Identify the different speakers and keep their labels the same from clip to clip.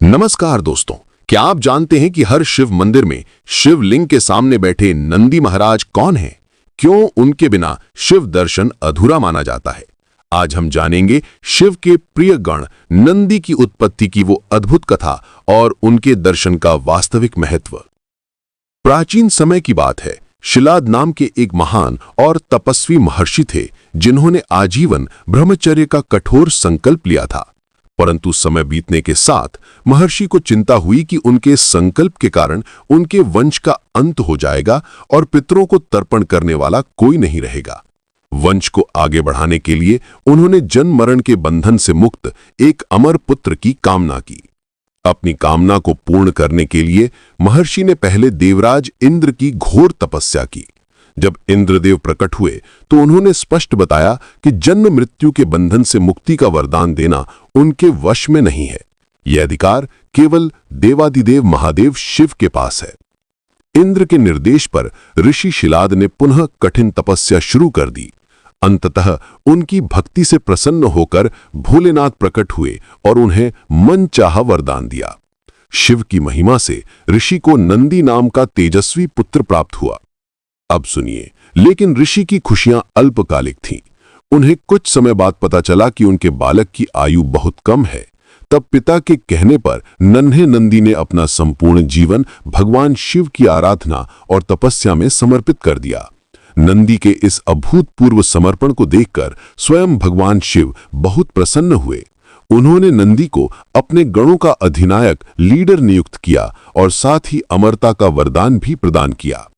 Speaker 1: नमस्कार दोस्तों, क्या आप जानते हैं कि हर शिव मंदिर में शिवलिंग के सामने बैठे नंदी महाराज कौन हैं? क्यों उनके बिना शिव दर्शन अधूरा माना जाता है? आज हम जानेंगे शिव के प्रिय गण नंदी की उत्पत्ति की वो अद्भुत कथा और उनके दर्शन का वास्तविक महत्व। प्राचीन समय की बात है, शिलाद नाम के एक महान और तपस्वी महर्षि थे जिन्होंने आजीवन ब्रह्मचर्य का कठोर संकल्प लिया था। परंतु समय बीतने के साथ महर्षि को चिंता हुई कि उनके संकल्प के कारण उनके वंश का अंत हो जाएगा और पितरों को तर्पण करने वाला कोई नहीं रहेगा। वंश को आगे बढ़ाने के लिए उन्होंने जन्म मरण के बंधन से मुक्त एक अमर पुत्र की कामना की। अपनी कामना को पूर्ण करने के लिए महर्षि ने पहले देवराज इंद्र की घोर तपस्या की। जब इंद्रदेव प्रकट हुए तो उन्होंने स्पष्ट बताया कि जन्म मृत्यु के बंधन से मुक्ति का वरदान देना उनके वश में नहीं है। यह अधिकार केवल देवादिदेव महादेव शिव के पास है। इंद्र के निर्देश पर ऋषि शिलाद ने पुनः कठिन तपस्या शुरू कर दी। अंततः उनकी भक्ति से प्रसन्न होकर भोलेनाथ प्रकट हुए और उन्हें मनचाहा वरदान दिया। शिव की महिमा से ऋषि को नंदी नाम का तेजस्वी पुत्र प्राप्त हुआ। अब सुनिए, लेकिन ऋषि की खुशियां अल्पकालिक थीं। उन्हें कुछ समय बाद पता चला कि उनके बालक की आयु बहुत कम है। तब पिता के कहने पर नन्हे नंदी ने अपना संपूर्ण जीवन भगवान शिव की आराधना और तपस्या में समर्पित कर दिया। नंदी के इस अभूतपूर्व समर्पण को देखकर स्वयं भगवान शिव बहुत प्रसन्न हुए। उन्होंने नंदी को अपने गणों का अधिनायक लीडर नियुक्त किया और साथ ही अमरता का वरदान भी प्रदान किया।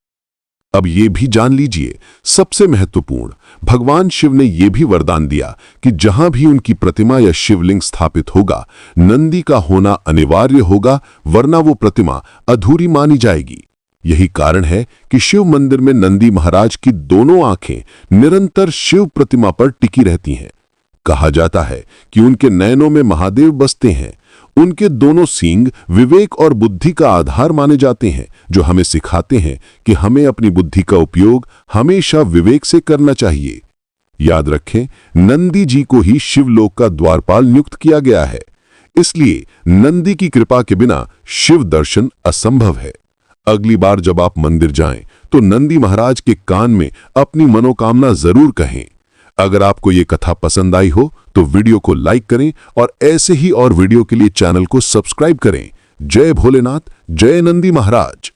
Speaker 1: अब ये भी जान लीजिए, सबसे महत्वपूर्ण, भगवान शिव ने यह भी वरदान दिया कि जहां भी उनकी प्रतिमा या शिवलिंग स्थापित होगा, नंदी का होना अनिवार्य होगा, वरना वो प्रतिमा अधूरी मानी जाएगी। यही कारण है कि शिव मंदिर में नंदी महाराज की दोनों आंखें निरंतर शिव प्रतिमा पर टिकी रहती हैं। कहा जाता है कि उनके नयनों में महादेव बसते हैं। उनके दोनों सींग विवेक और बुद्धि का आधार माने जाते हैं, जो हमें सिखाते हैं कि हमें अपनी बुद्धि का उपयोग हमेशा विवेक से करना चाहिए। याद रखें, नंदी जी को ही शिवलोक का द्वारपाल नियुक्त किया गया है। इसलिए नंदी की कृपा के बिना शिव दर्शन असंभव है। अगली बार जब आप मंदिर जाएं, तो नंदी महाराज के कान में अपनी मनोकामना जरूर कहें। अगर आपको ये कथा पसंद आई हो तो वीडियो को लाइक करें और ऐसे ही और वीडियो के लिए चैनल को सब्सक्राइब करें। जय भोलेनाथ, जय नंदी महाराज।